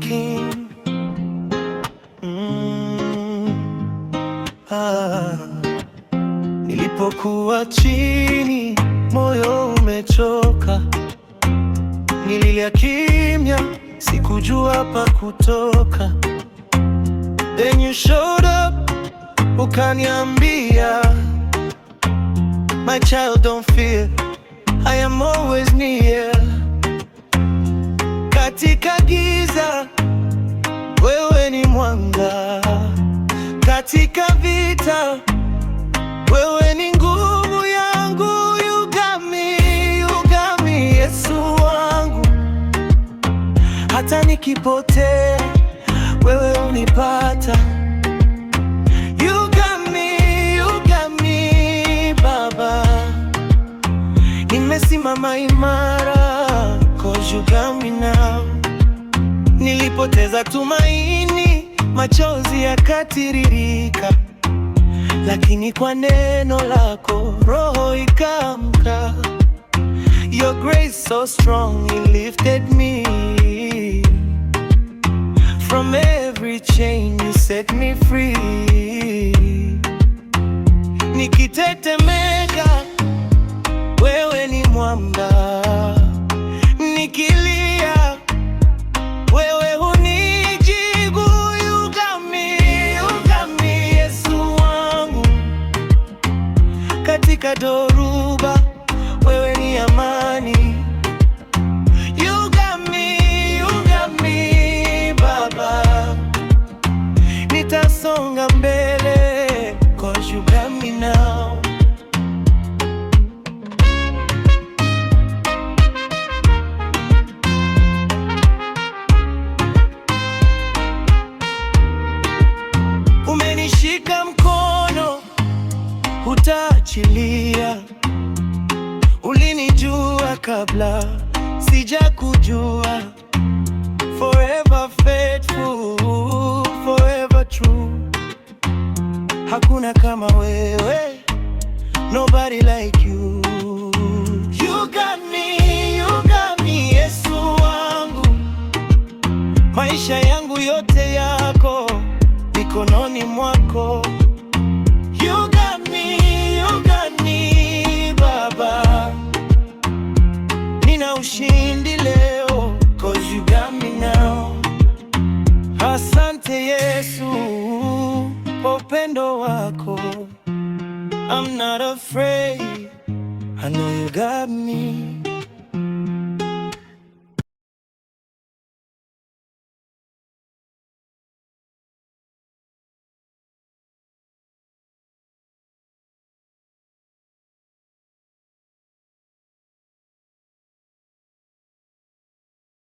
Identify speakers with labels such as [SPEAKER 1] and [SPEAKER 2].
[SPEAKER 1] king. Nilipokuwa chini, moyo umechoka, nililia kimya, sikujua pa kutoka. Then you showed up, ukaniambia, my child, don't fear, I am always near. Katika giza, wewe ni mwanga. Katika vita, wewe ni nguvu yangu. You got me, Yesu wangu. Hata nikipotea, wewe unipata. You got me, Baba. Nimesimama imara, 'cause you got me now. Nilipoteza tumaini, machozi yakatiririka, lakini kwa neno lako roho ikaamka. Your grace so strong, it lifted me. From every chain you set me free. Nikitetemeka, wewe ni mwamba. Nikilia, wewe hunijibu. You got me, Yesu wangu. Katika dhoruba, wewe ni amani. You got me, Baba. Nitasonga mbele, 'cause you got me now. Umenishika mkono, hutaachilia. Ulinijua kabla sijakujua. Forever faithful, forever true. Hakuna kama wewe, nobody like you. You got me, Yesu wangu. Maisha yangu yote yako mikononi mwako. You got me, Baba. Nina ushindi leo, 'cause you got me now. Asante Yesu kwa upendo wako. I'm not afraid, I know you got me.